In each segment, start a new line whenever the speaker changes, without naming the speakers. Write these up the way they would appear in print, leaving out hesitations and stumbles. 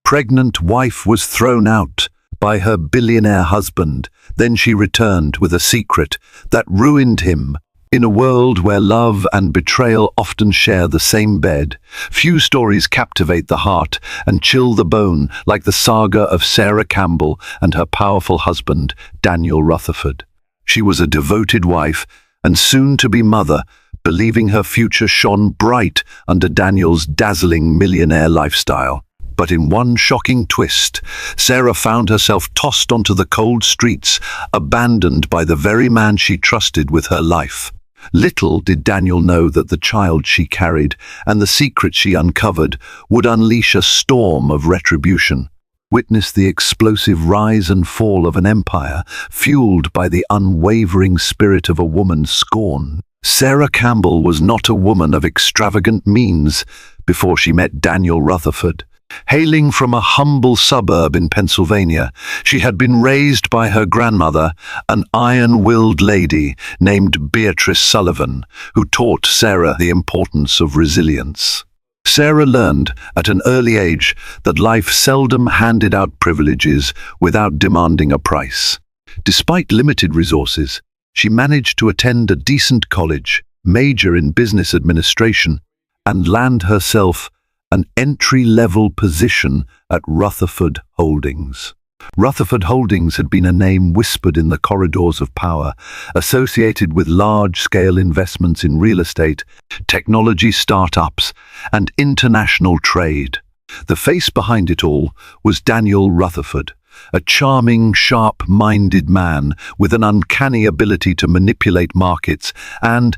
pregnant wife was thrown out by her billionaire husband. Then she returned with a secret that ruined him. In a world where love and betrayal often share the same bed, few stories captivate the heart and chill the bone like the saga of Sarah Campbell and her powerful husband, Daniel Rutherford. She was a devoted wife and soon-to-be mother, believing her future shone bright under Daniel's dazzling millionaire lifestyle. But in one shocking twist, Sarah found herself tossed onto the cold streets, abandoned by the very man she trusted with her life. Little did Daniel know that the child she carried and the secret she uncovered would unleash a storm of retribution. Witness the explosive rise and fall of an empire, fueled by the unwavering spirit of a woman scorned. Sarah Campbell was not a woman of extravagant means before she met Daniel Rutherford. Hailing from a humble suburb in Pennsylvania, she had been raised by her grandmother, an iron-willed lady named Beatrice Sullivan, who taught Sarah the importance of resilience. Sarah learned at an early age that life seldom handed out privileges without demanding a price. Despite limited resources, she managed to attend a decent college, major in business administration, and land herself an entry-level position at Rutherford Holdings. Rutherford Holdings had been a name whispered in the corridors of power, associated with large-scale investments in real estate, technology startups, and international trade. The face behind it all was Daniel Rutherford, a charming, sharp-minded man with an uncanny ability to manipulate markets and,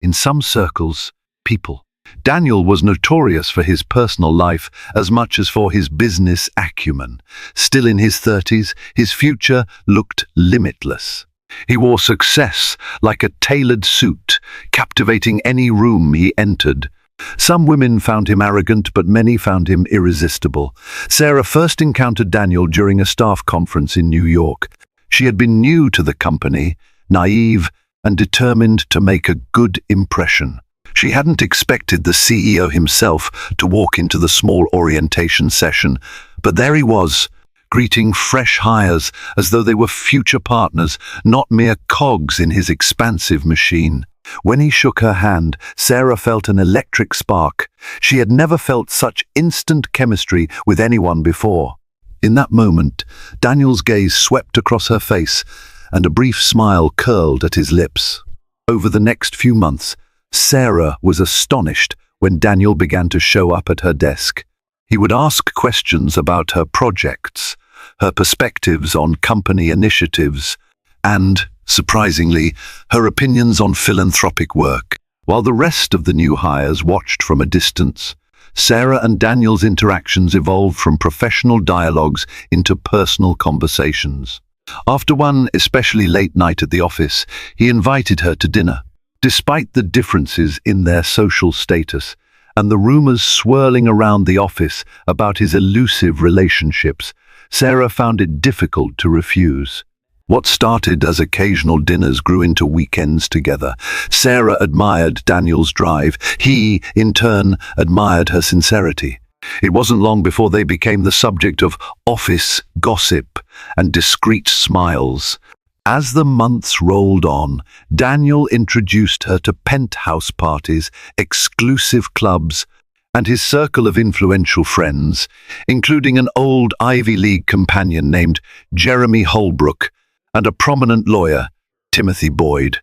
in some circles, people. Daniel was notorious for his personal life as much as for his business acumen. Still in his 30s, his future looked limitless. He wore success like a tailored suit, captivating any room he entered. Some women found him arrogant, but many found him irresistible. Sarah first encountered Daniel during a staff conference in New York. She had been new to the company, naive, and determined to make a good impression. She hadn't expected the CEO himself to walk into the small orientation session, but there he was, greeting fresh hires as though they were future partners, not mere cogs in his expansive machine. When he shook her hand, Sarah felt an electric spark. She had never felt such instant chemistry with anyone before. In that moment, Daniel's gaze swept across her face, and a brief smile curled at his lips. Over the next few months, Sarah was astonished when Daniel began to show up at her desk. He would ask questions about her projects, her perspectives on company initiatives, and, surprisingly, her opinions on philanthropic work. While the rest of the new hires watched from a distance, Sarah and Daniel's interactions evolved from professional dialogues into personal conversations. After one especially late night at the office, he invited her to dinner. Despite the differences in their social status and the rumors swirling around the office about his elusive relationships, Sarah found it difficult to refuse. What started as occasional dinners grew into weekends together. Sarah admired Daniel's drive. He, in turn, admired her sincerity. It wasn't long before they became the subject of office gossip and discreet smiles. As the months rolled on, Daniel introduced her to penthouse parties, exclusive clubs, and his circle of influential friends, including an old Ivy League companion named Jeremy Holbrook and a prominent lawyer, Timothy Boyd.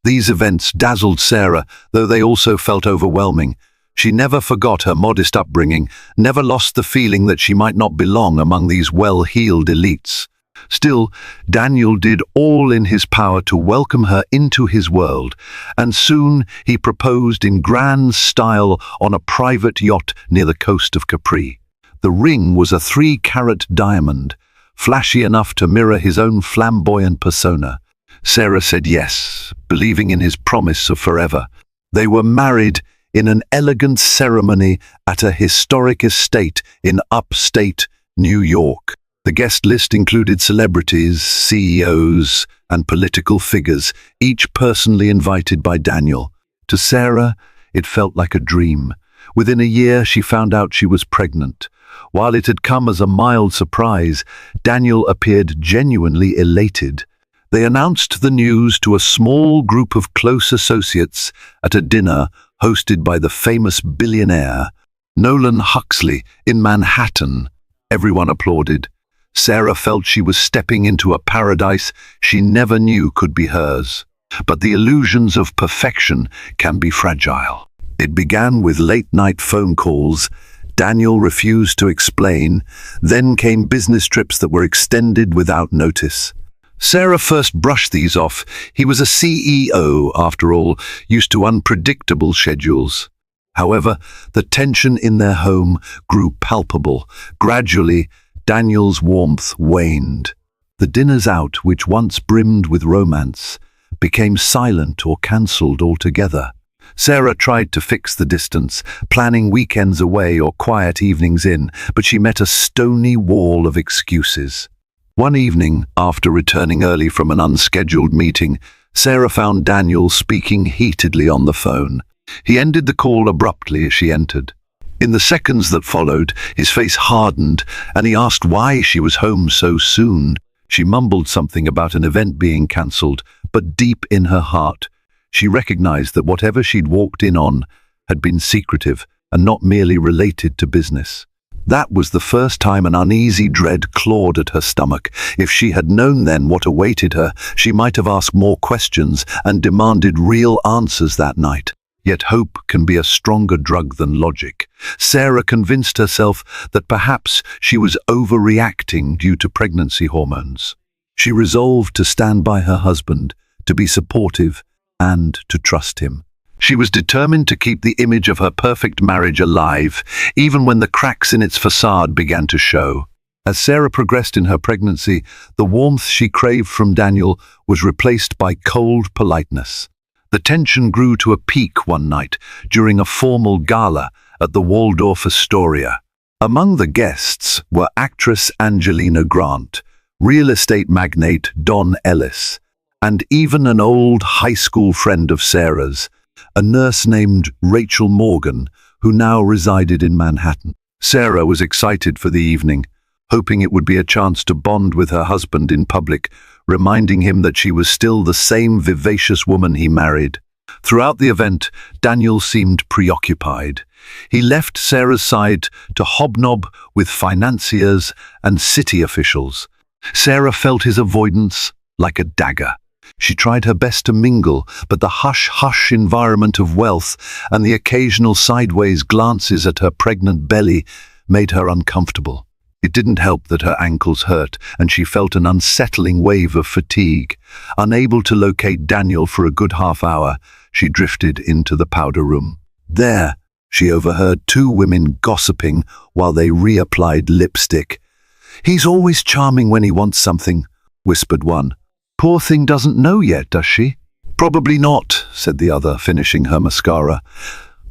These events dazzled Sarah, though they also felt overwhelming. She never forgot her modest upbringing, never lost the feeling that she might not belong among these well-heeled elites. Still, Daniel did all in his power to welcome her into his world, and soon he proposed in grand style on a private yacht near the coast of Capri. The ring was a 3-carat diamond, flashy enough to mirror his own flamboyant persona. Sarah said yes, believing in his promise of forever. They were married in an elegant ceremony at a historic estate in upstate New York. The guest list included celebrities, CEOs, and political figures, each personally invited by Daniel. To Sarah, it felt like a dream. Within a year, she found out she was pregnant. While it had come as a mild surprise, Daniel appeared genuinely elated. They announced the news to a small group of close associates at a dinner hosted by the famous billionaire, Nolan Huxley, in Manhattan. Everyone applauded. Sarah felt she was stepping into a paradise she never knew could be hers. But the illusions of perfection can be fragile. It began with late-night phone calls. Daniel refused to explain. Then came business trips that were extended without notice. Sarah first brushed these off. He was a CEO, after all, used to unpredictable schedules. However, the tension in their home grew palpable. Gradually, Daniel's warmth waned. The dinners out, which once brimmed with romance, became silent or cancelled altogether. Sarah tried to fix the distance, planning weekends away or quiet evenings in, but she met a stony wall of excuses. One evening, after returning early from an unscheduled meeting, Sarah found Daniel speaking heatedly on the phone. He ended the call abruptly as she entered. In the seconds that followed, his face hardened, and he asked why she was home so soon. She mumbled something about an event being cancelled, but deep in her heart, she recognized that whatever she'd walked in on had been secretive and not merely related to business. That was the first time an uneasy dread clawed at her stomach. If she had known then what awaited her, she might have asked more questions and demanded real answers that night. Yet hope can be a stronger drug than logic. Sarah convinced herself that perhaps she was overreacting due to pregnancy hormones. She resolved to stand by her husband, to be supportive, and to trust him. She was determined to keep the image of her perfect marriage alive, even when the cracks in its facade began to show. As Sarah progressed in her pregnancy, the warmth she craved from Daniel was replaced by cold politeness. The tension grew to a peak one night during a formal gala at the Waldorf Astoria. Among the guests were actress Angelina Grant, real estate magnate Don Ellis, and even an old high school friend of Sarah's, a nurse named Rachel Morgan, who now resided in Manhattan. Sarah was excited for the evening, hoping it would be a chance to bond with her husband in public, reminding him that she was still the same vivacious woman he married. Throughout the event, Daniel seemed preoccupied. He left Sarah's side to hobnob with financiers and city officials. Sarah felt his avoidance like a dagger. She tried her best to mingle, but the hush-hush environment of wealth and the occasional sideways glances at her pregnant belly made her uncomfortable. It didn't help that her ankles hurt, and she felt an unsettling wave of fatigue. Unable to locate Daniel for a good half hour, she drifted into the powder room. There, she overheard two women gossiping while they reapplied lipstick. "He's always charming when he wants something," whispered one. "Poor thing doesn't know yet, does she?" "Probably not," said the other, finishing her mascara.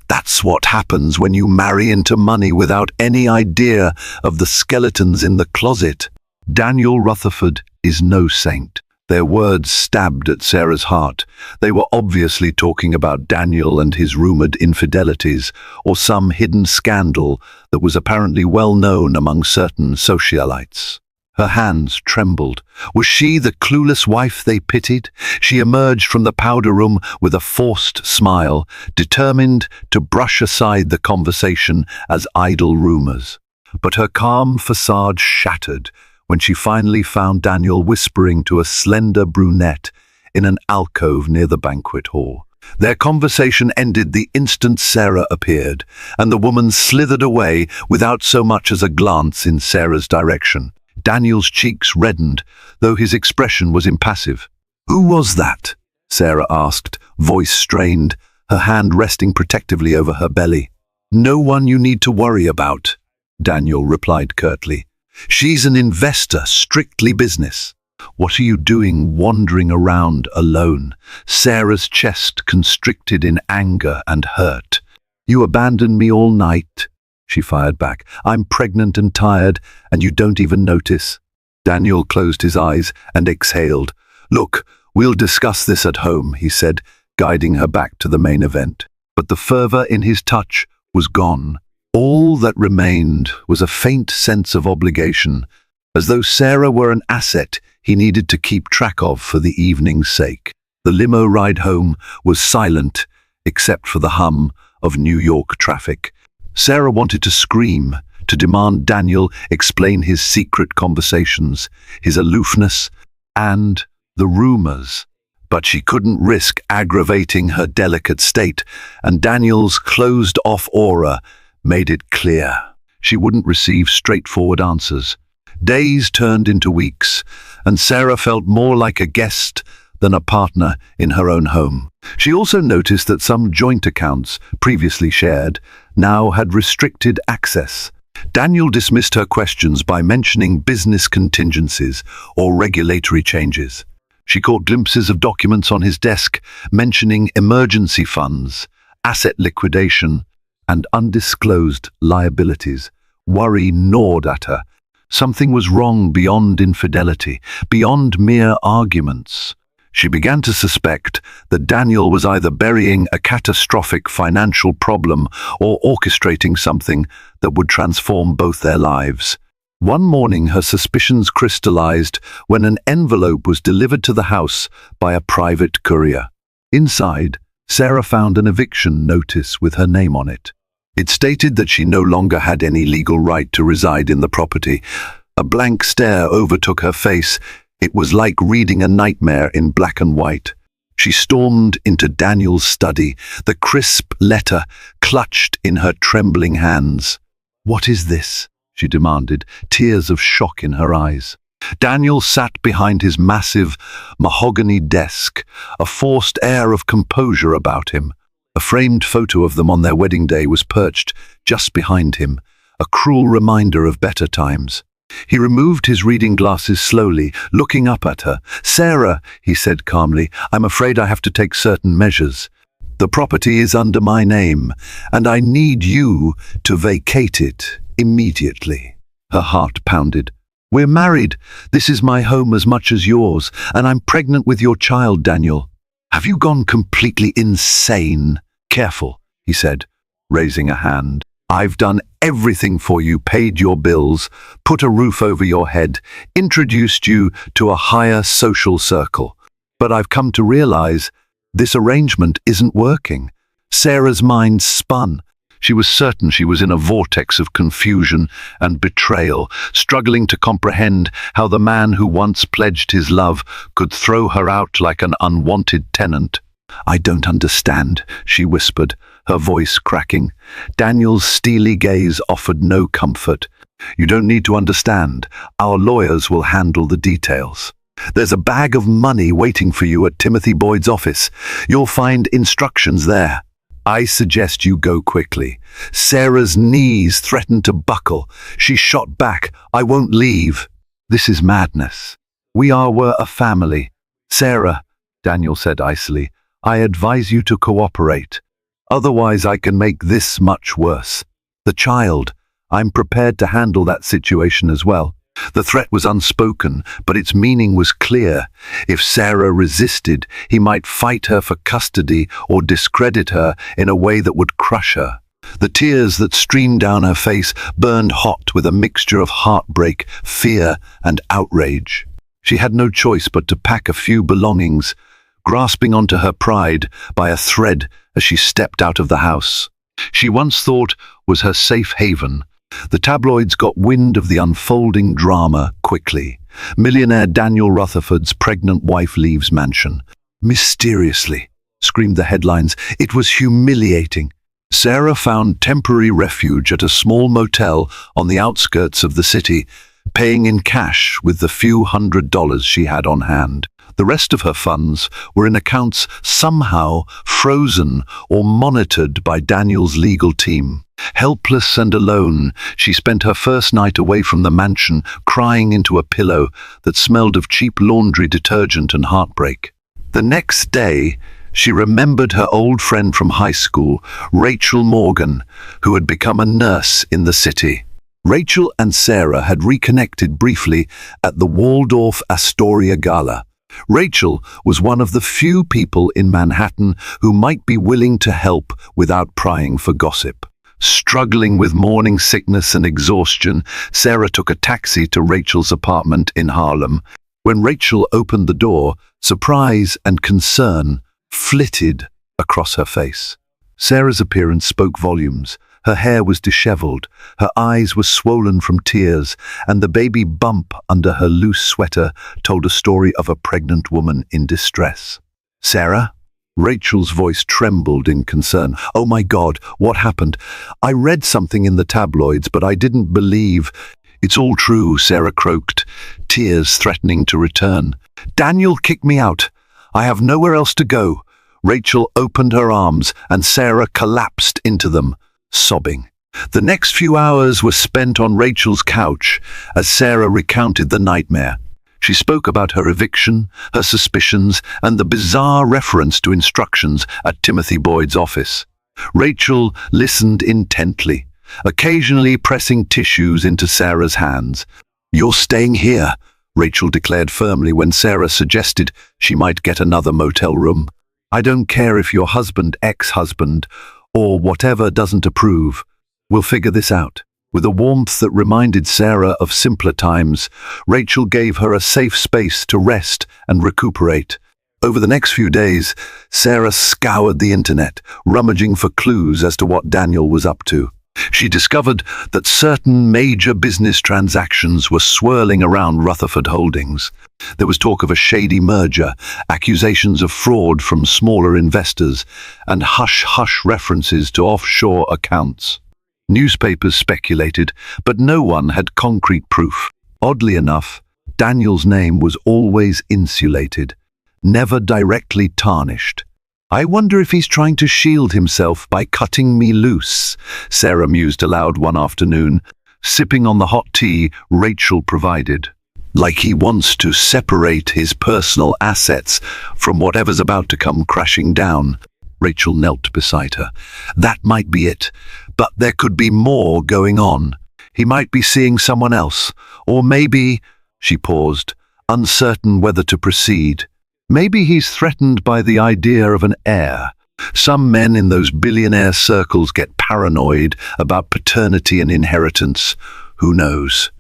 "That's what happens when you marry into money without any idea of the skeletons in the closet." Daniel Rutherford is no saint. Their words stabbed at Sarah's heart. They were obviously talking about Daniel and his rumored infidelities, or some hidden scandal that was apparently well known among certain socialites. Her hands trembled. Was she the clueless wife they pitied? She emerged from the powder room with a forced smile, determined to brush aside the conversation as idle rumors. But her calm facade shattered when she finally found Daniel whispering to a slender brunette in an alcove near the banquet hall. Their conversation ended the instant Sarah appeared, and the woman slithered away without so much as a glance in Sarah's direction. Daniel's cheeks reddened, though his expression was impassive. "Who was that?" Sarah asked, voice strained, her hand resting protectively over her belly. "No one you need to worry about," Daniel replied curtly. "She's an investor, strictly business." "What are you doing wandering around alone?" Sarah's chest constricted in anger and hurt. "You abandoned me all night," she fired back. "I'm pregnant and tired, and you don't even notice." Daniel closed his eyes and exhaled. "Look, we'll discuss this at home," he said, guiding her back to the main event. But the fervor in his touch was gone. All that remained was a faint sense of obligation, as though Sarah were an asset he needed to keep track of for the evening's sake. The limo ride home was silent, except for the hum of New York traffic. Sarah wanted to scream, to demand Daniel explain his secret conversations, his aloofness, and the rumors. But she couldn't risk aggravating her delicate state, and Daniel's closed-off aura made it clear she wouldn't receive straightforward answers. Days turned into weeks, and Sarah felt more like a guest than a partner in her own home. She also noticed that some joint accounts, previously shared, now had restricted access. Daniel dismissed her questions by mentioning business contingencies or regulatory changes. She caught glimpses of documents on his desk mentioning emergency funds, asset liquidation, and undisclosed liabilities. Worry gnawed at her. Something was wrong beyond infidelity, beyond mere arguments. She began to suspect that Daniel was either burying a catastrophic financial problem or orchestrating something that would transform both their lives. One morning, her suspicions crystallized when an envelope was delivered to the house by a private courier. Inside, Sarah found an eviction notice with her name on it. It stated that she no longer had any legal right to reside in the property. A blank stare overtook her face. It was like reading a nightmare in black and white. She stormed into Daniel's study, the crisp letter clutched in her trembling hands. "What is this?" she demanded, tears of shock in her eyes. Daniel sat behind his massive mahogany desk, a forced air of composure about him. A framed photo of them on their wedding day was perched just behind him, a cruel reminder of better times. He removed his reading glasses slowly, looking up at her. "Sarah," he said calmly, "I'm afraid I have to take certain measures. The property is under my name, and I need you to vacate it immediately." Her heart pounded. "We're married. This is my home as much as yours, and I'm pregnant with your child, Daniel. Have you gone completely insane?" "Careful," he said, raising a hand. "I've done everything for you, paid your bills, put a roof over your head, introduced you to a higher social circle. But I've come to realize this arrangement isn't working." Sarah's mind spun. She was certain she was in a vortex of confusion and betrayal, struggling to comprehend how the man who once pledged his love could throw her out like an unwanted tenant. "I don't understand," she whispered, her voice cracking. Daniel's steely gaze offered no comfort. "You don't need to understand. Our lawyers will handle the details. There's a bag of money waiting for you at Timothy Boyd's office. You'll find instructions there. I suggest you go quickly." Sarah's knees threatened to buckle. She shot back. "I won't leave. This is madness. Were a family." "Sarah," Daniel said icily, "I advise you to cooperate. Otherwise I can make this much worse. The child, I'm prepared to handle that situation as well." The threat was unspoken, but its meaning was clear. If Sarah resisted, he might fight her for custody or discredit her in a way that would crush her. The tears that streamed down her face burned hot with a mixture of heartbreak, fear, and outrage. She had no choice but to pack a few belongings, grasping onto her pride by a thread as she stepped out of the house she once thought was her safe haven. The tabloids got wind of the unfolding drama quickly. Millionaire Daniel Rutherford's pregnant wife leaves mansion. "Mysteriously," screamed the headlines. It was humiliating. Sarah found temporary refuge at a small motel on the outskirts of the city, paying in cash with the few $100s she had on hand. The rest of her funds were in accounts somehow frozen or monitored by Daniel's legal team. Helpless and alone, she spent her first night away from the mansion, crying into a pillow that smelled of cheap laundry detergent and heartbreak. The next day, she remembered her old friend from high school, Rachel Morgan, who had become a nurse in the city. Rachel and Sarah had reconnected briefly at the Waldorf Astoria Gala. Rachel was one of the few people in Manhattan who might be willing to help without prying for gossip. Struggling with morning sickness and exhaustion, Sarah took a taxi to Rachel's apartment in Harlem. When Rachel opened the door, surprise and concern flitted across her face. Sarah's appearance spoke volumes. Her hair was disheveled, her eyes were swollen from tears, and the baby bump under her loose sweater told a story of a pregnant woman in distress. "Sarah?" Rachel's voice trembled in concern. "Oh my God, what happened? I read something in the tabloids, but I didn't believe." "It's all true," Sarah croaked, tears threatening to return. "Daniel kicked me out. I have nowhere else to go." Rachel opened her arms, and Sarah collapsed into them, sobbing. The next few hours were spent on Rachel's couch as Sarah recounted the nightmare. She spoke about her eviction, her suspicions, and the bizarre reference to instructions at Timothy Boyd's office. Rachel listened intently, occasionally pressing tissues into Sarah's hands. "You're staying here," Rachel declared firmly when Sarah suggested she might get another motel room. "I don't care if your husband, ex-husband, or whatever doesn't approve. We'll figure this out." With a warmth that reminded Sarah of simpler times, Rachel gave her a safe space to rest and recuperate. Over the next few days, Sarah scoured the internet, rummaging for clues as to what Daniel was up to. She discovered that certain major business transactions were swirling around Rutherford Holdings. There was talk of a shady merger, accusations of fraud from smaller investors, and hush-hush references to offshore accounts. Newspapers speculated, but no one had concrete proof. Oddly enough, Daniel's name was always insulated, never directly tarnished. "I wonder if he's trying to shield himself by cutting me loose," Sarah mused aloud one afternoon, sipping on the hot tea Rachel provided. "Like he wants to separate his personal assets from whatever's about to come crashing down." Rachel knelt beside her. "That might be it, but there could be more going on. He might be seeing someone else, or maybe—" She paused, uncertain whether to proceed. "Maybe he's threatened by the idea of an heir. Some men in those billionaire circles get paranoid about paternity and inheritance. Who knows?"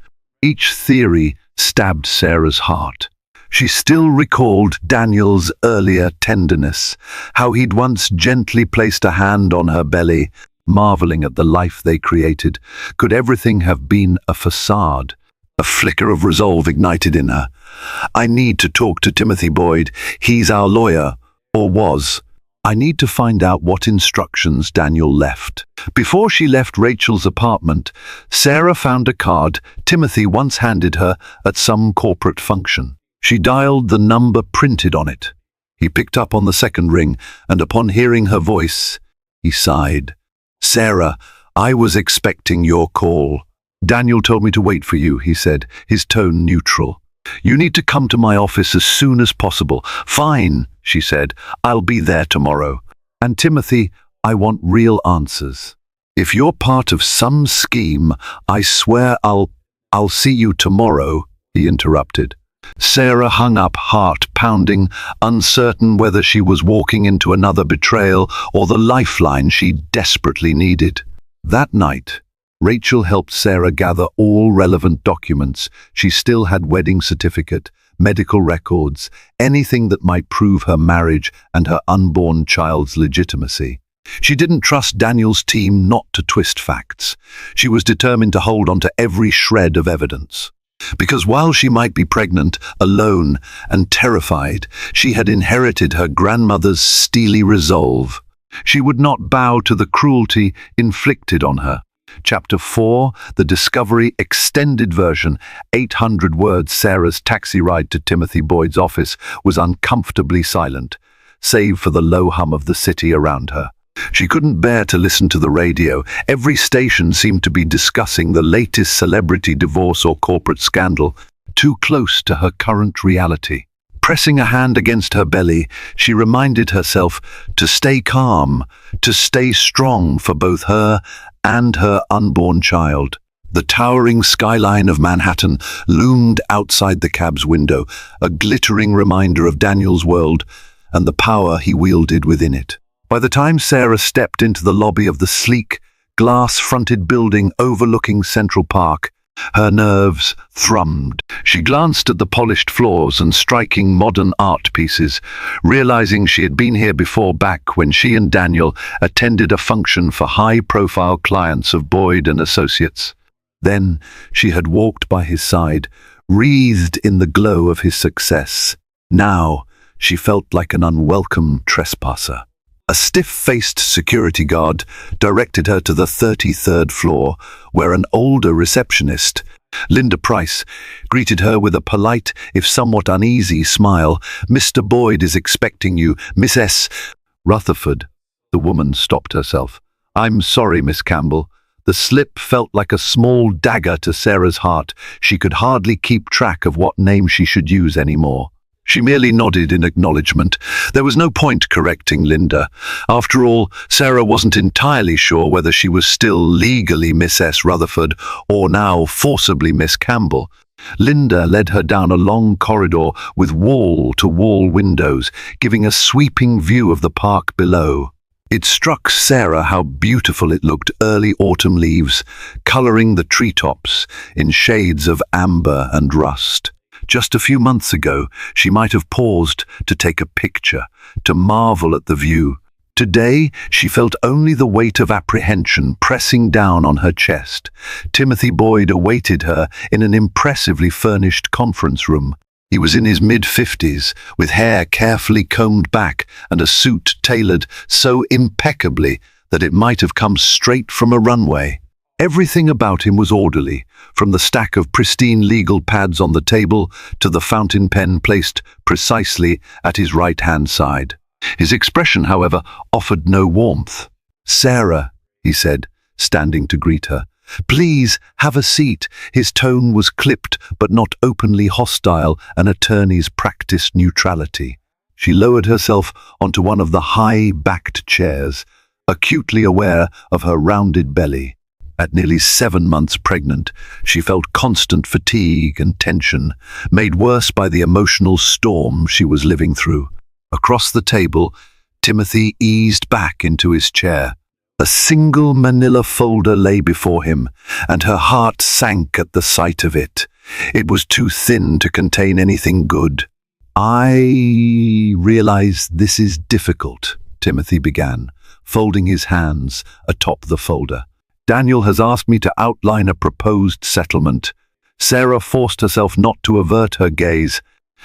Each theory stabbed Sarah's heart. She still recalled Daniel's earlier tenderness, how he'd once gently placed a hand on her belly, marveling at the life they created. Could everything have been a facade? A flicker of resolve ignited in her. "I need to talk to Timothy Boyd. He's our lawyer, or was. I need to find out what instructions Daniel left." Before she left Rachel's apartment, Sarah found a card Timothy once handed her at some corporate function. She dialed the number printed on it. He picked up on the second ring, and upon hearing her voice, he sighed. "Sarah, I was expecting your call." "Daniel told me to wait for you," he said, his tone neutral. "You need to come to my office as soon as possible." "Fine," she said. "I'll be there tomorrow." "And Timothy, I want real answers. If you're part of some scheme, I swear I'll see you tomorrow," he interrupted. Sarah hung up, heart pounding, uncertain whether she was walking into another betrayal or the lifeline she desperately needed. That night, Rachel helped Sarah gather all relevant documents. She still had wedding certificate, medical records, anything that might prove her marriage and her unborn child's legitimacy. She didn't trust Daniel's team not to twist facts. She was determined to hold on to every shred of evidence. Because while she might be pregnant, alone, and terrified, she had inherited her grandmother's steely resolve. She would not bow to the cruelty inflicted on her. Chapter 4, The Discovery Extended Version, 800 words. Sarah's taxi ride to Timothy Boyd's office was uncomfortably silent, save for the low hum of the city around her. She couldn't bear to listen to the radio. Every station seemed to be discussing the latest celebrity divorce or corporate scandal, too close to her current reality. Pressing a hand against her belly, she reminded herself to stay calm, to stay strong for both her and her unborn child. The towering skyline of Manhattan loomed outside the cab's window, a glittering reminder of Daniel's world and the power he wielded within it. By the time Sarah stepped into the lobby of the sleek, glass-fronted building overlooking Central Park. Her nerves thrummed. She glanced at the polished floors and striking modern art pieces, realizing she had been here before back when she and Daniel attended a function for high-profile clients of Boyd and Associates. Then she had walked by his side, wreathed in the glow of his success. Now she felt like an unwelcome trespasser. A stiff-faced security guard directed her to the 33rd floor, where an older receptionist, Linda Price, greeted her with a polite, if somewhat uneasy, smile. "Mr. Boyd is expecting you, Miss S." Rutherford. The woman stopped herself. "I'm sorry, Miss Campbell." The slip felt like a small dagger to Sarah's heart. She could hardly keep track of what name she should use anymore. She merely nodded in acknowledgement. There was no point correcting Linda. After all, Sarah wasn't entirely sure whether she was still legally Miss S. Rutherford or now forcibly Miss Campbell. Linda led her down a long corridor with wall-to-wall windows, giving a sweeping view of the park below. It struck Sarah how beautiful it looked, early autumn leaves, colouring the treetops in shades of amber and rust. Just a few months ago, she might have paused to take a picture, to marvel at the view. Today, she felt only the weight of apprehension pressing down on her chest. Timothy Boyd awaited her in an impressively furnished conference room. He was in his mid-50s, with hair carefully combed back and a suit tailored so impeccably that it might have come straight from a runway. Everything about him was orderly, from the stack of pristine legal pads on the table to the fountain pen placed precisely at his right-hand side. His expression, however, offered no warmth. "Sarah," he said, standing to greet her. "Please have a seat." His tone was clipped but not openly hostile, an attorney's practiced neutrality. She lowered herself onto one of the high-backed chairs, acutely aware of her rounded belly. At nearly 7 months pregnant, she felt constant fatigue and tension, made worse by the emotional storm she was living through. Across the table, Timothy eased back into his chair. A single manila folder lay before him, and her heart sank at the sight of it. It was too thin to contain anything good. "I realize this is difficult," Timothy began, folding his hands atop the folder. "Daniel has asked me to outline a proposed settlement." Sarah forced herself not to avert her gaze.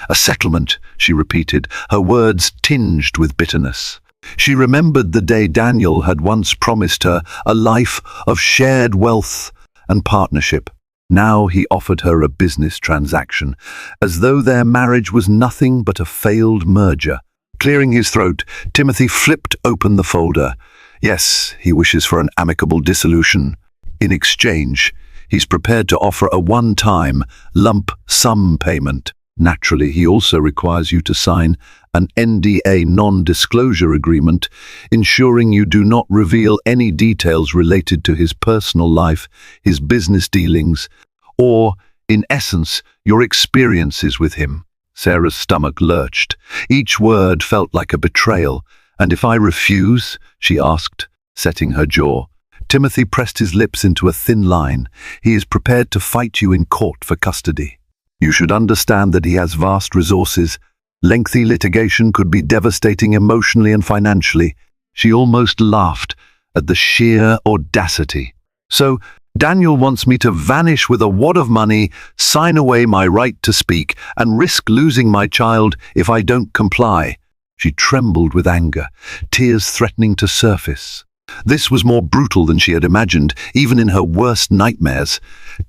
"A settlement," she repeated, her words tinged with bitterness. She remembered the day Daniel had once promised her a life of shared wealth and partnership. Now he offered her a business transaction, as though their marriage was nothing but a failed merger. Clearing his throat, Timothy flipped open the folder. Yes, he wishes for an amicable dissolution. In exchange, he's prepared to offer a one-time, lump sum payment. Naturally, he also requires you to sign an NDA non-disclosure agreement, ensuring you do not reveal any details related to his personal life, his business dealings, or, in essence, your experiences with him. Sarah's stomach lurched. Each word felt like a betrayal. "And if I refuse?" she asked, setting her jaw. Timothy pressed his lips into a thin line. "He is prepared to fight you in court for custody. You should understand that he has vast resources. Lengthy litigation could be devastating emotionally and financially." She almost laughed at the sheer audacity. "So, Daniel wants me to vanish with a wad of money, sign away my right to speak, and risk losing my child if I don't comply." She trembled with anger, tears threatening to surface. This was more brutal than she had imagined, even in her worst nightmares.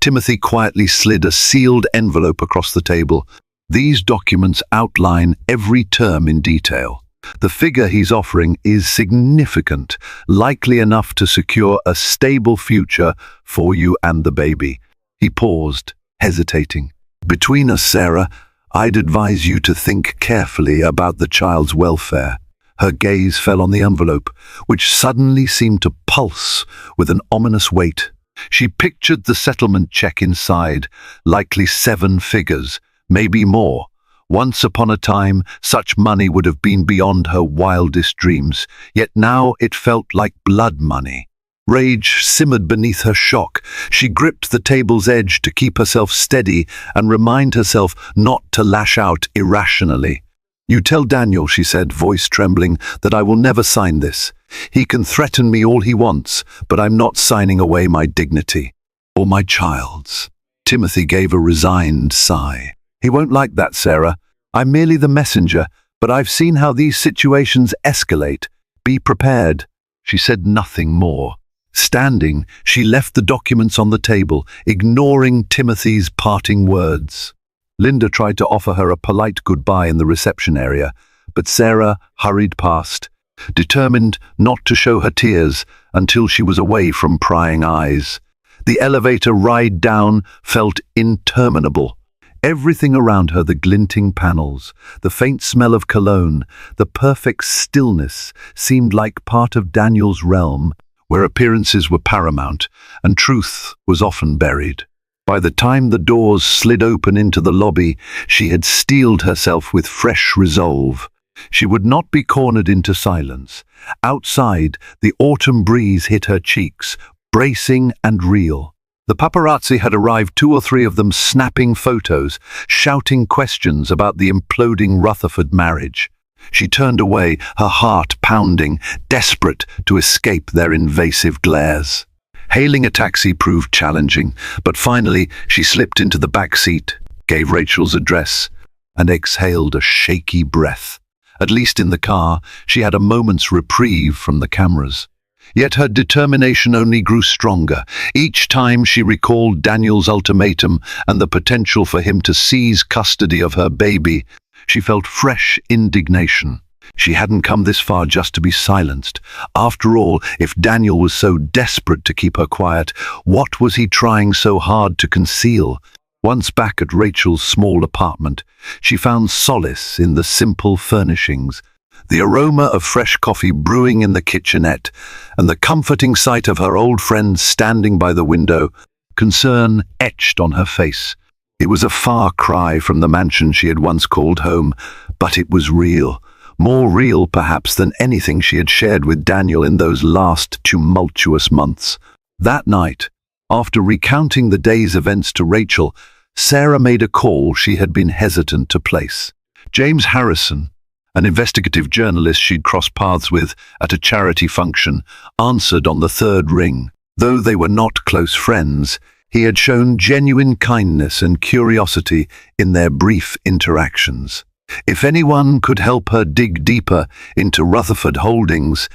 Timothy quietly slid a sealed envelope across the table. "These documents outline every term in detail. The figure he's offering is significant, likely enough to secure a stable future for you and the baby." He paused, hesitating. "Between us, Sarah, I'd advise you to think carefully about the child's welfare." Her gaze fell on the envelope, which suddenly seemed to pulse with an ominous weight. She pictured the settlement check inside, likely 7 figures, maybe more. Once upon a time, such money would have been beyond her wildest dreams, yet now it felt like blood money. Rage simmered beneath her shock. She gripped the table's edge to keep herself steady and remind herself not to lash out irrationally. "You tell Daniel," she said, voice trembling, "that I will never sign this. He can threaten me all he wants, but I'm not signing away my dignity. Or my child's." Timothy gave a resigned sigh. "He won't like that, Sarah. I'm merely the messenger, but I've seen how these situations escalate. Be prepared." She said nothing more. Standing, she left the documents on the table, ignoring Timothy's parting words. Linda tried to offer her a polite goodbye in the reception area, but Sarah hurried past, determined not to show her tears until she was away from prying eyes. The elevator ride down felt interminable. Everything around her, the glinting panels, the faint smell of cologne, the perfect stillness, seemed like part of Daniel's realm, where appearances were paramount and truth was often buried. By the time the doors slid open into the lobby, she had steeled herself with fresh resolve. She would not be cornered into silence. Outside, the autumn breeze hit her cheeks, bracing and real. The paparazzi had arrived, 2 or 3 of them snapping photos, shouting questions about the imploding Rutherford marriage. She turned away, her heart pounding, desperate to escape their invasive glares. Hailing a taxi proved challenging, but finally she slipped into the back seat, gave Rachel's address, and exhaled a shaky breath. At least in the car, she had a moment's reprieve from the cameras. Yet her determination only grew stronger. Each time she recalled Daniel's ultimatum and the potential for him to seize custody of her baby, she felt fresh indignation. She hadn't come this far just to be silenced. After all, if Daniel was so desperate to keep her quiet, what was he trying so hard to conceal? Once back at Rachel's small apartment, she found solace in the simple furnishings. The aroma of fresh coffee brewing in the kitchenette, and the comforting sight of her old friend standing by the window, concern etched on her face. It was a far cry from the mansion she had once called home, but it was real. More real, perhaps, than anything she had shared with Daniel in those last tumultuous months. That night, after recounting the day's events to Rachel, Sarah made a call she had been hesitant to place. James Harrison, an investigative journalist she'd crossed paths with at a charity function, answered on the third ring. Though they were not close friends, he had shown genuine kindness and curiosity in their brief interactions. If anyone could help her dig deeper into Rutherford Holdings,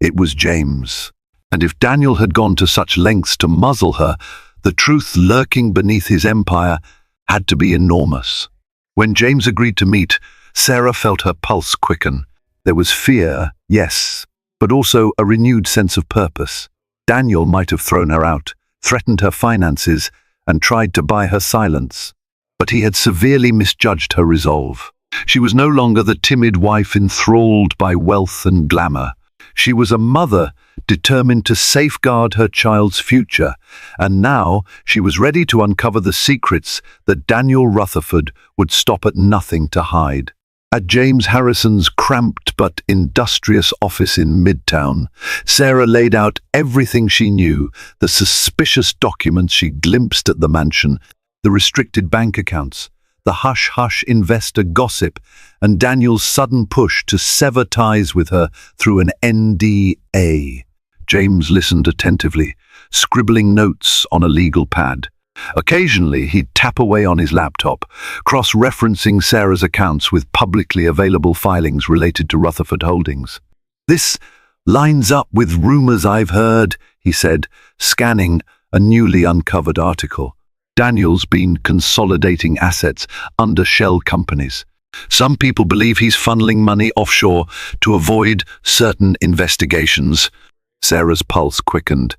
it was James. And if Daniel had gone to such lengths to muzzle her, the truth lurking beneath his empire had to be enormous. When James agreed to meet, Sarah felt her pulse quicken. There was fear, yes, but also a renewed sense of purpose. Daniel might have thrown her out, threatened her finances, and tried to buy her silence. But he had severely misjudged her resolve. She was no longer the timid wife enthralled by wealth and glamour. She was a mother determined to safeguard her child's future, and now she was ready to uncover the secrets that Daniel Rutherford would stop at nothing to hide. At James Harrison's cramped but industrious office in Midtown, Sarah laid out everything she knew, the suspicious documents she glimpsed at the mansion, the restricted bank accounts, the hush-hush investor gossip, and Daniel's sudden push to sever ties with her through an NDA. James listened attentively, scribbling notes on a legal pad. Occasionally, he'd tap away on his laptop, cross-referencing Sarah's accounts with publicly available filings related to Rutherford Holdings. "This lines up with rumors I've heard," he said, scanning a newly uncovered article. Daniel's been consolidating assets under shell companies. Some people believe he's funneling money offshore to avoid certain investigations. Sarah's pulse quickened.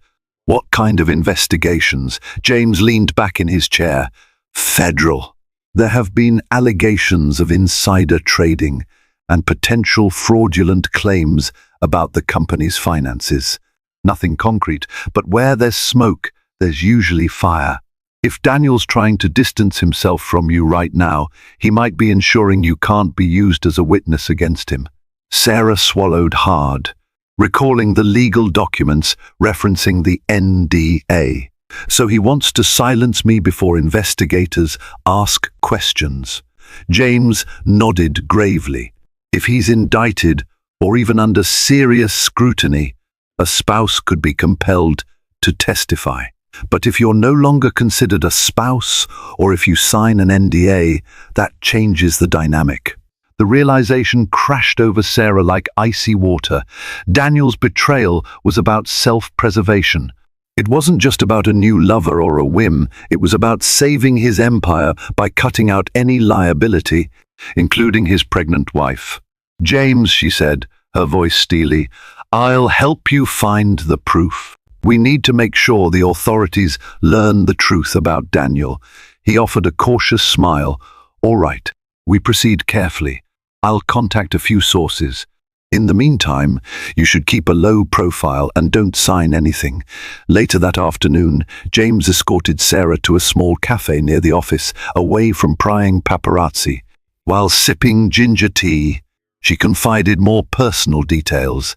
What kind of investigations? James leaned back in his chair. Federal. There have been allegations of insider trading and potential fraudulent claims about the company's finances. Nothing concrete, but where there's smoke, there's usually fire. If Daniel's trying to distance himself from you right now, he might be ensuring you can't be used as a witness against him. Sarah swallowed hard. recalling the legal documents referencing the NDA. So he wants to silence me before investigators ask questions. James nodded gravely. If he's indicted, or even under serious scrutiny, a spouse could be compelled to testify. But if you're no longer considered a spouse, or if you sign an NDA, that changes the dynamic. The realization crashed over Sarah like icy water. Daniel's betrayal was about self-preservation. It wasn't just about a new lover or a whim, it was about saving his empire by cutting out any liability, including his pregnant wife. "James," she said, her voice steely, "I'll help you find the proof. We need to make sure the authorities learn the truth about Daniel." He offered a cautious smile. "All right, we proceed carefully. I'll contact a few sources. In the meantime, you should keep a low profile and don't sign anything." Later that afternoon, James escorted Sarah to a small cafe near the office, away from prying paparazzi. While sipping ginger tea, she confided more personal details.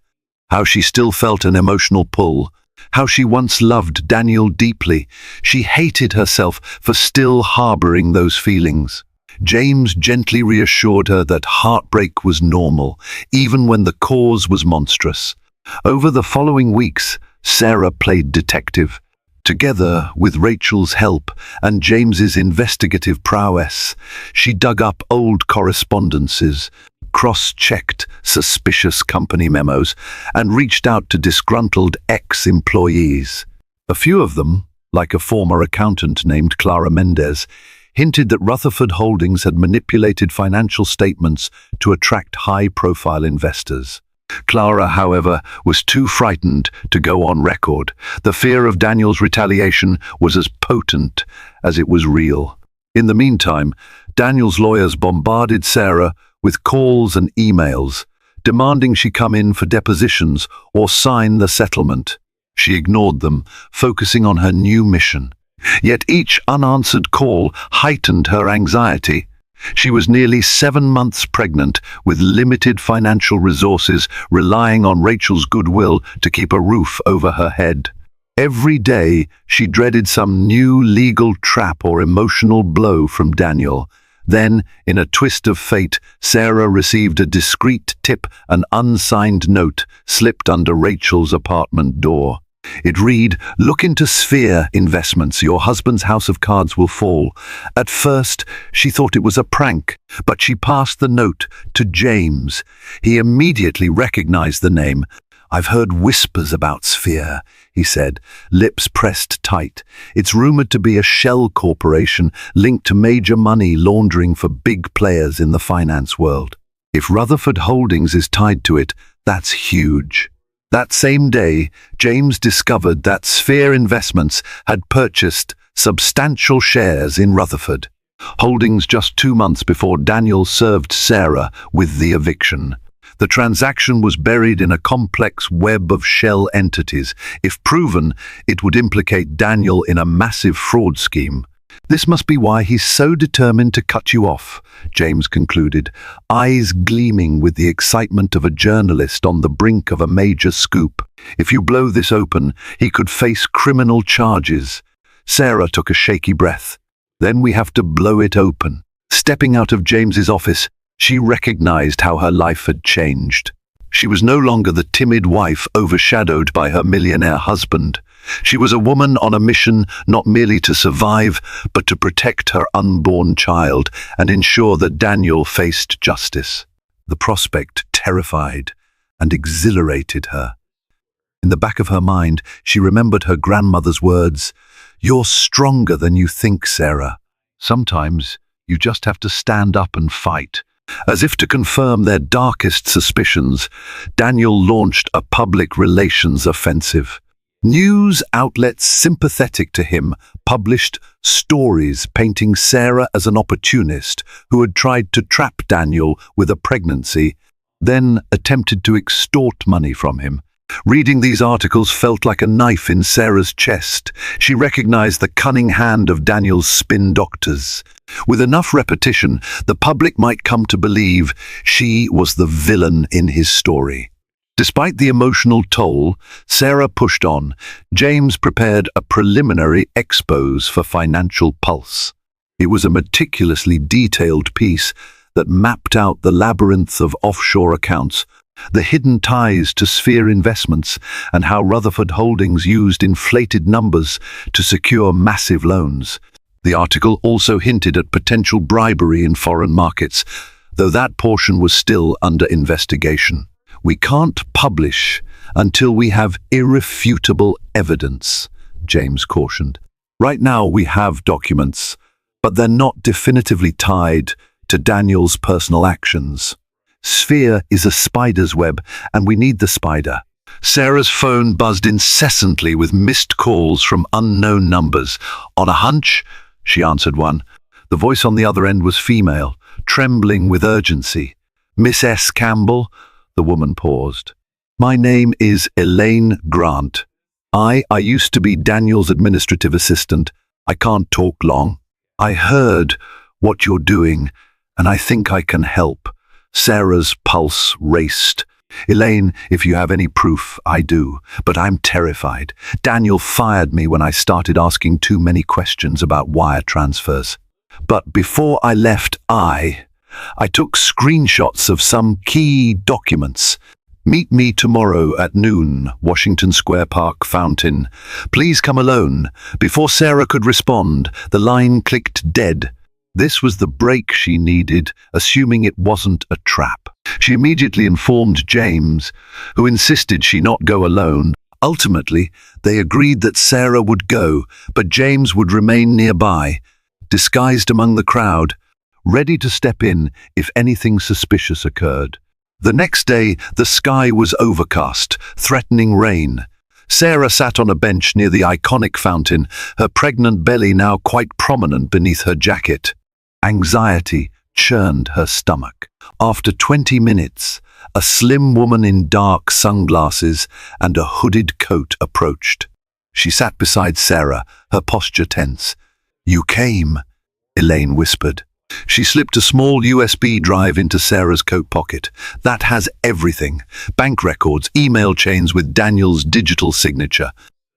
How she still felt an emotional pull. How she once loved Daniel deeply. She hated herself for still harboring those feelings. James gently reassured her that heartbreak was normal, even when the cause was monstrous. Over the following weeks, Sarah played detective. Together with Rachel's help and James's investigative prowess, she dug up old correspondences, cross-checked suspicious company memos, and reached out to disgruntled ex-employees. A few of them, like a former accountant named Clara Mendez, hinted that Rutherford Holdings had manipulated financial statements to attract high-profile investors. Clara, however, was too frightened to go on record. The fear of Daniel's retaliation was as potent as it was real. In the meantime, Daniel's lawyers bombarded Sarah with calls and emails, demanding she come in for depositions or sign the settlement. She ignored them, focusing on her new mission. Yet each unanswered call heightened her anxiety. She was nearly 7 months pregnant, with limited financial resources, relying on Rachel's goodwill to keep a roof over her head. Every day, she dreaded some new legal trap or emotional blow from Daniel. Then, in a twist of fate, Sarah received a discreet tip, an unsigned note slipped under Rachel's apartment door. It read, "Look into Sphere investments. Your husband's house of cards will fall." At first, she thought it was a prank, but she passed the note to James. He immediately recognized the name. "I've heard whispers about Sphere," he said, lips pressed tight. "It's rumored to be a shell corporation linked to major money laundering for big players in the finance world. If Rutherford Holdings is tied to it, that's huge." That same day, James discovered that Sphere Investments had purchased substantial shares in Rutherford Holdings just 2 months before Daniel served Sarah with the eviction. The transaction was buried in a complex web of shell entities. If proven, it would implicate Daniel in a massive fraud scheme. "This must be why he's so determined to cut you off," James concluded, eyes gleaming with the excitement of a journalist on the brink of a major scoop. "If you blow this open, he could face criminal charges." Sarah took a shaky breath. "Then we have to blow it open." Stepping out of James's office, she recognized how her life had changed. She was no longer the timid wife overshadowed by her millionaire husband. She was a woman on a mission not merely to survive, but to protect her unborn child and ensure that Daniel faced justice. The prospect terrified and exhilarated her. In the back of her mind, she remembered her grandmother's words, "You're stronger than you think, Sarah. Sometimes you just have to stand up and fight." As if to confirm their darkest suspicions, Daniel launched a public relations offensive. News outlets sympathetic to him published stories painting Sarah as an opportunist who had tried to trap Daniel with a pregnancy, then attempted to extort money from him. Reading these articles felt like a knife in Sarah's chest. She recognized the cunning hand of Daniel's spin doctors. With enough repetition, the public might come to believe she was the villain in his story. Despite the emotional toll, Sarah pushed on. James prepared a preliminary expose for Financial Pulse. It was a meticulously detailed piece that mapped out the labyrinth of offshore accounts, the hidden ties to Sphere Investments, and how Rutherford Holdings used inflated numbers to secure massive loans. The article also hinted at potential bribery in foreign markets, though that portion was still under investigation. "We can't publish until we have irrefutable evidence," James cautioned. "Right now we have documents, but they're not definitively tied to Daniel's personal actions. Sphere is a spider's web, and we need the spider." Sarah's phone buzzed incessantly with missed calls from unknown numbers. "On a hunch?" she answered one. The voice on the other end was female, trembling with urgency. "Miss S. Campbell?" The woman paused. "My name is Elaine Grant. I used to be Daniel's administrative assistant. I can't talk long. I heard what you're doing, and I think I can help." Sarah's pulse raced. "Elaine, if you have any proof, I do, but I'm terrified. Daniel fired me when I started asking too many questions about wire transfers. But before I left, I took screenshots of some key documents. Meet me tomorrow at noon, Washington Square Park Fountain. Please come alone." Before Sarah could respond, the line clicked dead. This was the break she needed, assuming it wasn't a trap. She immediately informed James, who insisted she not go alone. Ultimately, they agreed that Sarah would go, but James would remain nearby, disguised among the crowd, ready to step in if anything suspicious occurred. The next day, the sky was overcast, threatening rain. Sarah sat on a bench near the iconic fountain, her pregnant belly now quite prominent beneath her jacket. Anxiety churned her stomach. After 20 minutes, a slim woman in dark sunglasses and a hooded coat approached. She sat beside Sarah, her posture tense. "You came," Elaine whispered. She slipped a small USB drive into Sarah's coat pocket. "That has everything. Bank records, email chains with Daniel's digital signature.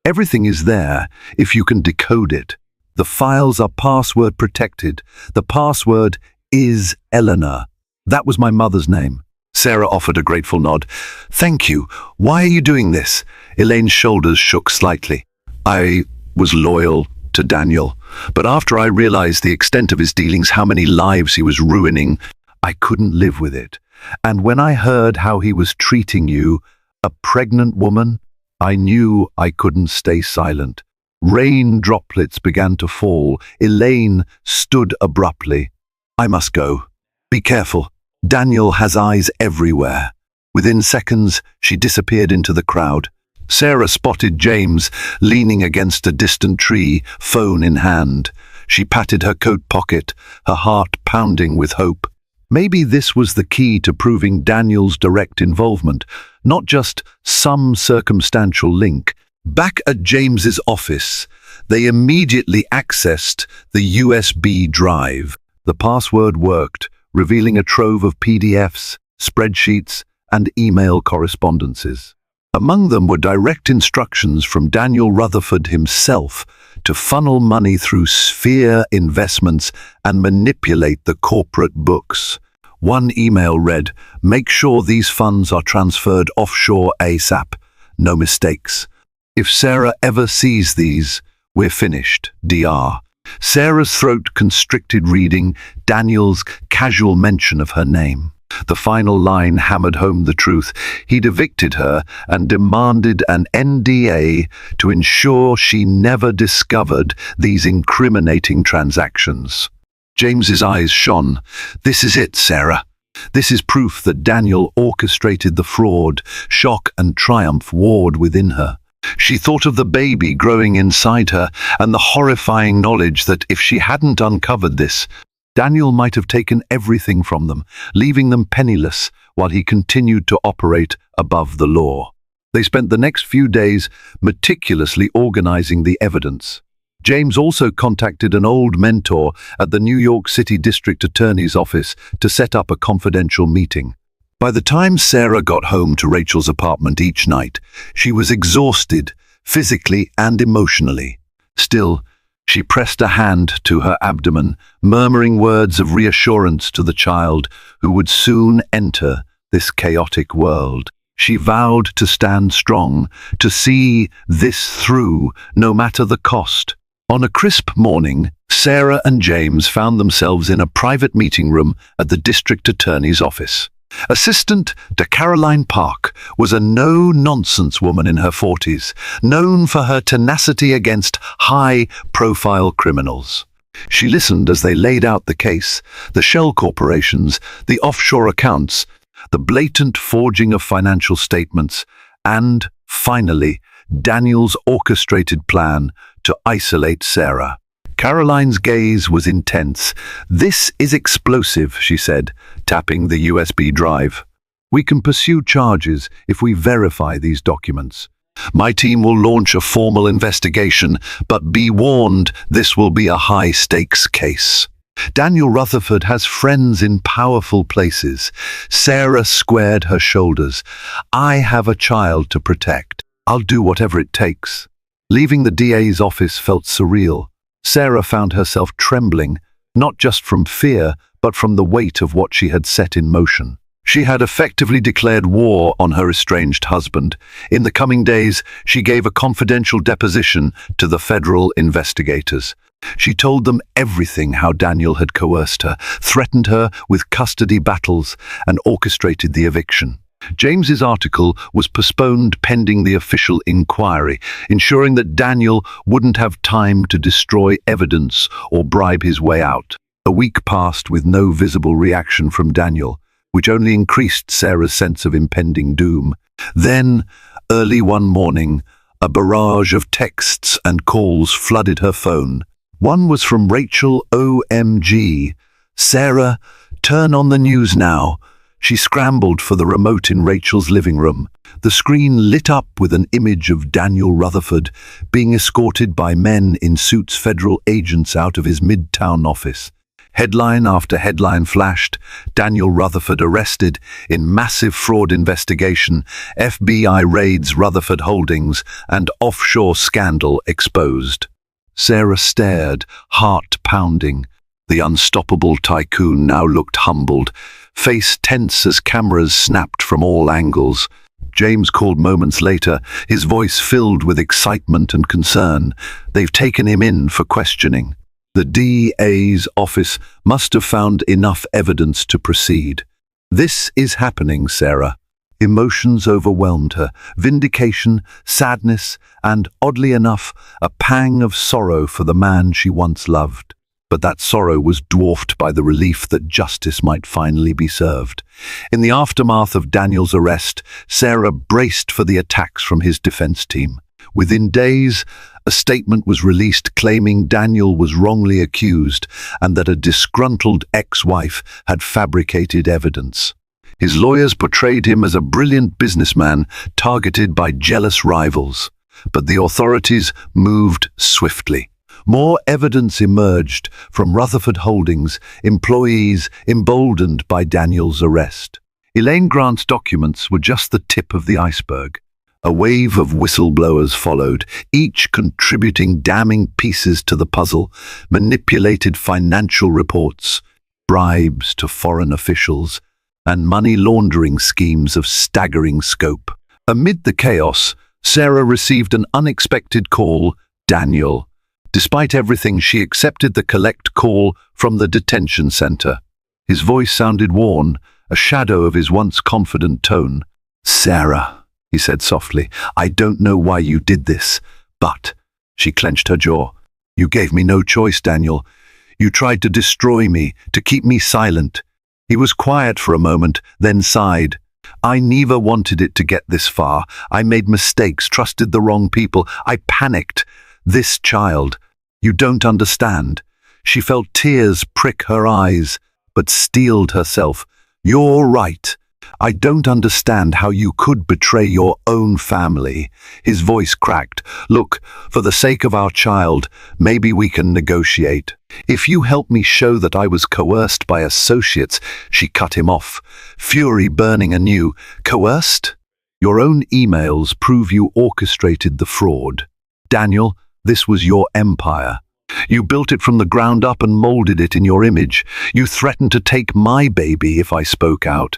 Everything is there if you can decode it. The files are password protected. The password is Eleanor. That was my mother's name." Sarah offered a grateful nod. "Thank you. Why are you doing this?" Elaine's shoulders shook slightly. "I was loyal to Daniel, but after I realized the extent of his dealings, how many lives he was ruining, I couldn't live with it. And when I heard how he was treating you, a pregnant woman, I knew I couldn't stay silent." Rain droplets began to fall. Elaine stood abruptly. "I must go. Be careful. Daniel has eyes everywhere." Within seconds, she disappeared into the crowd. Sarah spotted James leaning against a distant tree, phone in hand. She patted her coat pocket, her heart pounding with hope. Maybe this was the key to proving Daniel's direct involvement, not just some circumstantial link. Back at James's office, they immediately accessed the USB drive. The password worked, revealing a trove of PDFs, spreadsheets, and email correspondences. Among them were direct instructions from Daniel Rutherford himself to funnel money through Sphere Investments and manipulate the corporate books. One email read, "Make sure these funds are transferred offshore ASAP. No mistakes. If Sarah ever sees these, we're finished. DR." Sarah's throat constricted reading Daniel's casual mention of her name. The final line hammered home the truth. He'd evicted her and demanded an NDA to ensure she never discovered these incriminating transactions. James's eyes shone. "This is it, Sarah. This is proof that Daniel orchestrated the fraud." Shock and triumph warred within her. She thought of the baby growing inside her and the horrifying knowledge that if she hadn't uncovered this, Daniel might have taken everything from them, leaving them penniless while he continued to operate above the law. They spent the next few days meticulously organizing the evidence. James also contacted an old mentor at the New York City District Attorney's office to set up a confidential meeting. By the time Sarah got home to Rachel's apartment each night, she was exhausted, physically and emotionally. Still, she pressed a hand to her abdomen, murmuring words of reassurance to the child who would soon enter this chaotic world. She vowed to stand strong, to see this through, no matter the cost. On a crisp morning, Sarah and James found themselves in a private meeting room at the district attorney's office. Assistant to Caroline Park was a no-nonsense woman in her 40s, known for her tenacity against high-profile criminals. She listened as they laid out the case, the shell corporations, the offshore accounts, the blatant forging of financial statements, and, finally, Daniel's orchestrated plan to isolate Sarah. Caroline's gaze was intense. "This is explosive," she said, tapping the USB drive. "We can pursue charges if we verify these documents. My team will launch a formal investigation, but be warned, this will be a high-stakes case." Daniel Rutherford has friends in powerful places. Sarah squared her shoulders. "I have a child to protect. I'll do whatever it takes." Leaving the DA's office felt surreal. Sarah found herself trembling, not just from fear, but from the weight of what she had set in motion. She had effectively declared war on her estranged husband. In the coming days, she gave a confidential deposition to the federal investigators. She told them everything: how Daniel had coerced her, threatened her with custody battles, and orchestrated the eviction. James's article was postponed pending the official inquiry, ensuring that Daniel wouldn't have time to destroy evidence or bribe his way out. A week passed with no visible reaction from Daniel, which only increased Sarah's sense of impending doom. Then, early one morning, a barrage of texts and calls flooded her phone. One was from Rachel. "OMG. Sarah, turn on the news now." She scrambled for the remote in Rachel's living room. The screen lit up with an image of Daniel Rutherford being escorted by men in suits, federal agents, out of his midtown office. Headline after headline flashed: Daniel Rutherford arrested in massive fraud investigation, FBI raids Rutherford Holdings, and offshore scandal exposed. Sarah stared, heart pounding. The unstoppable tycoon now looked humbled, face tense as cameras snapped from all angles. James called moments later, his voice filled with excitement and concern. "They've taken him in for questioning." The DA's office must have found enough evidence to proceed. "This is happening, Sarah." Emotions overwhelmed her: vindication, sadness, and, oddly enough, a pang of sorrow for the man she once loved. But that sorrow was dwarfed by the relief that justice might finally be served. In the aftermath of Daniel's arrest, Sarah braced for the attacks from his defense team. Within days, a statement was released claiming Daniel was wrongly accused and that a disgruntled ex-wife had fabricated evidence. His lawyers portrayed him as a brilliant businessman targeted by jealous rivals. But the authorities moved swiftly. More evidence emerged from Rutherford Holdings employees emboldened by Daniel's arrest. Elaine Grant's documents were just the tip of the iceberg. A wave of whistleblowers followed, each contributing damning pieces to the puzzle: manipulated financial reports, bribes to foreign officials, and money laundering schemes of staggering scope. Amid the chaos, Sarah received an unexpected call: Daniel. Despite everything, she accepted the collect call from the detention center. His voice sounded worn, a shadow of his once confident tone. "Sarah," he said softly, "I don't know why you did this, but—" She clenched her jaw. "You gave me no choice, Daniel. You tried to destroy me, to keep me silent." He was quiet for a moment, then sighed. "I never wanted it to get this far. I made mistakes, trusted the wrong people. I panicked. This child, you don't understand." She felt tears prick her eyes, but steeled herself. "You're right. I don't understand how you could betray your own family." His voice cracked. "Look, for the sake of our child, maybe we can negotiate." If you help me show that I was coerced by associates, she cut him off, fury burning anew. Coerced? Your own emails prove you orchestrated the fraud. Daniel, this was your empire. You built it from the ground up and molded it in your image. You threatened to take my baby if I spoke out.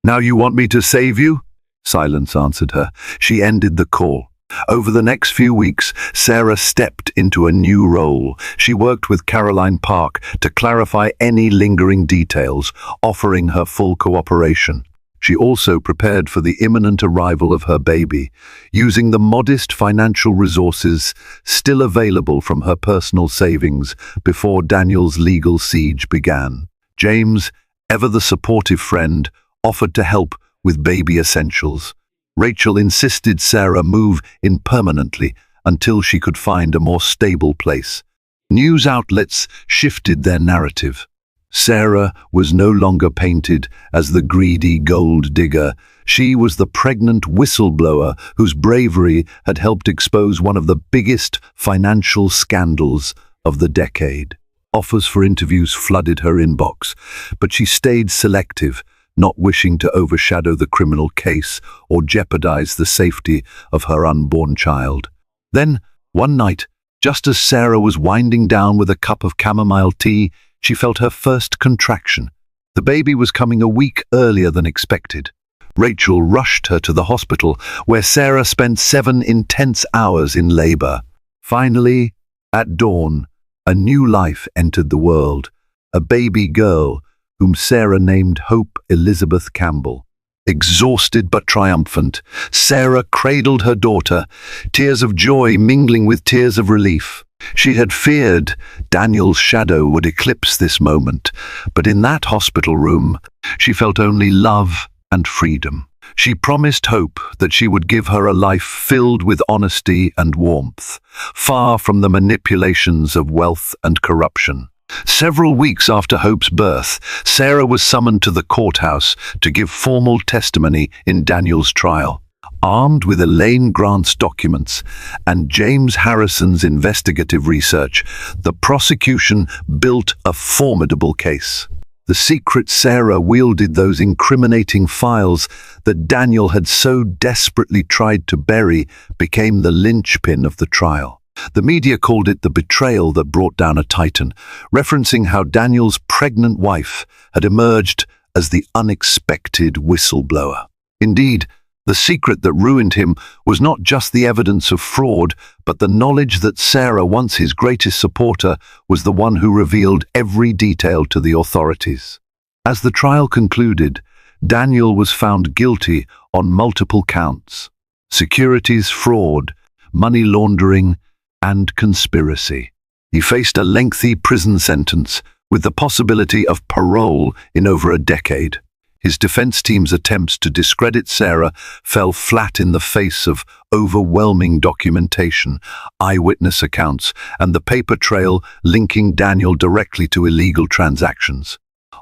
Now you want me to save you? Silence answered her. She ended the call. Over the next few weeks, Sarah stepped into a new role. She worked with Caroline Park to clarify any lingering details, offering her full cooperation. She also prepared for the imminent arrival of her baby, using the modest financial resources still available from her personal savings before Daniel's legal siege began. James, ever the supportive friend, offered to help with baby essentials. Rachel insisted Sarah move in permanently until she could find a more stable place. News outlets shifted their narrative. Sarah was no longer painted as the greedy gold digger. She was the pregnant whistleblower whose bravery had helped expose one of the biggest financial scandals of the decade. Offers for interviews flooded her inbox, but she stayed selective, not wishing to overshadow the criminal case or jeopardize the safety of her unborn child. Then, one night, just as Sarah was winding down with a cup of chamomile tea, she felt her first contraction. The baby was coming a week earlier than expected. Rachel rushed her to the hospital, where Sarah spent 7 intense hours in labor. Finally, at dawn, a new life entered the world, a baby girl whom Sarah named Hope Elizabeth Campbell. Exhausted but triumphant, Sarah cradled her daughter, tears of joy mingling with tears of relief. She had feared Daniel's shadow would eclipse this moment, but in that hospital room, she felt only love and freedom. She promised Hope that she would give her a life filled with honesty and warmth, far from the manipulations of wealth and corruption. Several weeks after Hope's birth, Sarah was summoned to the courthouse to give formal testimony in Daniel's trial. Armed with Elaine Grant's documents and James Harrison's investigative research, the prosecution built a formidable case. The secret Sarah wielded those incriminating files that Daniel had so desperately tried to bury became the linchpin of the trial. The media called it the betrayal that brought down a titan, referencing how Daniel's pregnant wife had emerged as the unexpected whistleblower. Indeed, the secret that ruined him was not just the evidence of fraud, but the knowledge that Sarah, once his greatest supporter, was the one who revealed every detail to the authorities. As the trial concluded, Daniel was found guilty on multiple counts: securities fraud, money laundering, and conspiracy. He faced a lengthy prison sentence with the possibility of parole in over a decade. His defense team's attempts to discredit Sarah fell flat in the face of overwhelming documentation, eyewitness accounts, and the paper trail linking Daniel directly to illegal transactions.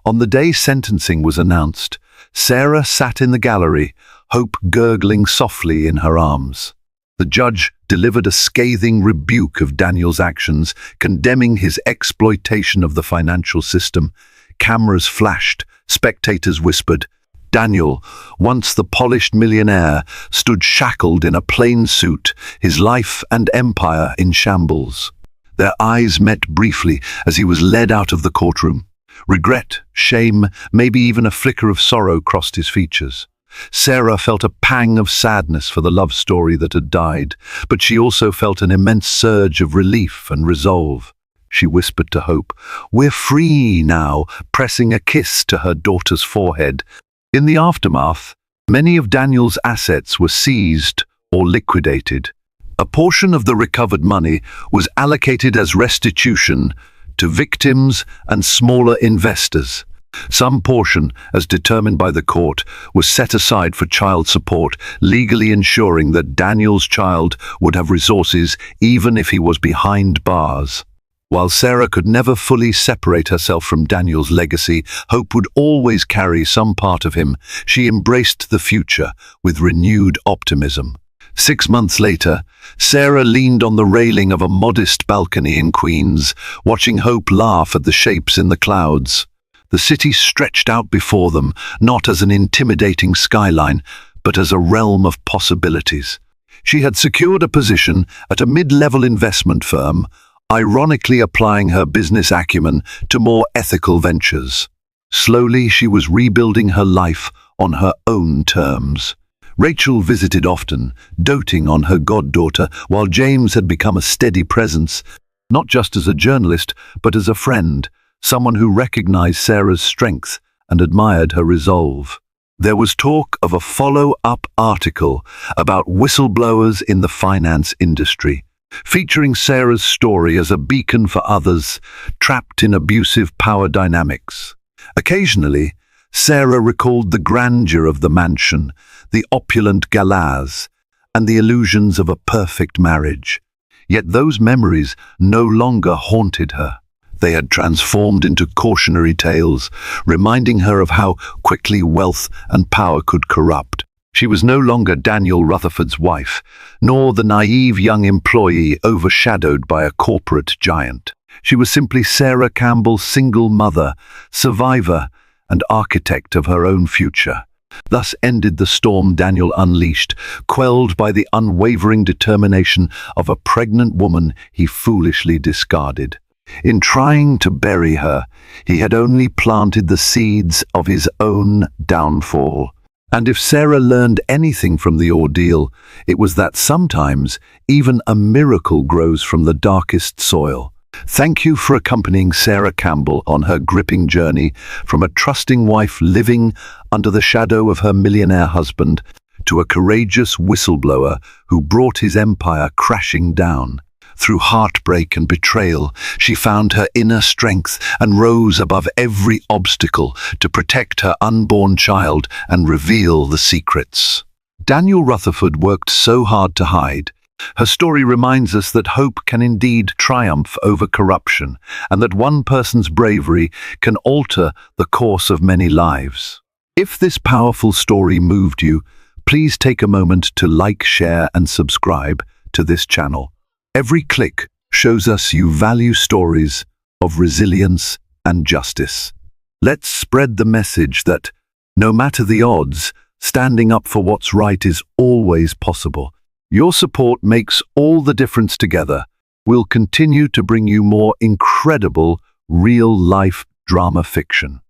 On the day sentencing was announced, Sarah sat in the gallery, Hope gurgling softly in her arms. The judge delivered a scathing rebuke of Daniel's actions, condemning his exploitation of the financial system. Cameras flashed, spectators whispered. Daniel, once the polished millionaire, stood shackled in a plain suit, his life and empire in shambles. Their eyes met briefly as he was led out of the courtroom. Regret, shame, maybe even a flicker of sorrow crossed his features. Sarah felt a pang of sadness for the love story that had died, but she also felt an immense surge of relief and resolve. She whispered to Hope, "We're free now," pressing a kiss to her daughter's forehead. In the aftermath, many of Daniel's assets were seized or liquidated. A portion of the recovered money was allocated as restitution to victims and smaller investors. Some portion, as determined by the court, was set aside for child support, legally ensuring that Daniel's child would have resources even if he was behind bars. While Sarah could never fully separate herself from Daniel's legacy, Hope would always carry some part of him. She embraced the future with renewed optimism. 6 months later, Sarah leaned on the railing of a modest balcony in Queens, watching hope laugh at the shapes in the clouds. The city stretched out before them, not as an intimidating skyline, but as a realm of possibilities. She had secured a position at a mid-level investment firm, ironically applying her business acumen to more ethical ventures. Slowly, she was rebuilding her life on her own terms. Rachel visited often, doting on her goddaughter, while James had become a steady presence, not just as a journalist, but as a friend, someone who recognized Sarah's strength and admired her resolve. There was talk of a follow-up article about whistleblowers in the finance industry, featuring Sarah's story as a beacon for others trapped in abusive power dynamics. Occasionally, Sarah recalled the grandeur of the mansion, the opulent galas, and the illusions of a perfect marriage. Yet those memories no longer haunted her. They had transformed into cautionary tales, reminding her of how quickly wealth and power could corrupt. She was no longer Daniel Rutherford's wife, nor the naive young employee overshadowed by a corporate giant. She was simply Sarah Campbell's single mother, survivor, and architect of her own future. Thus ended the storm Daniel unleashed, quelled by the unwavering determination of a pregnant woman he foolishly discarded. In trying to bury her, he had only planted the seeds of his own downfall. And if Sarah learned anything from the ordeal, it was that sometimes even a miracle grows from the darkest soil. Thank you for accompanying Sarah Campbell on her gripping journey from a trusting wife living under the shadow of her millionaire husband to a courageous whistleblower who brought his empire crashing down. Through heartbreak and betrayal, she found her inner strength and rose above every obstacle to protect her unborn child and reveal the secrets Daniel Rutherford worked so hard to hide. Her story reminds us that hope can indeed triumph over corruption, and that one person's bravery can alter the course of many lives. If this powerful story moved you, please take a moment to like, share, and subscribe to this channel. Every click shows us you value stories of resilience and justice. Let's spread the message that, no matter the odds, standing up for what's right is always possible. Your support makes all the difference. Together, we'll continue to bring you more incredible, real-life drama fiction.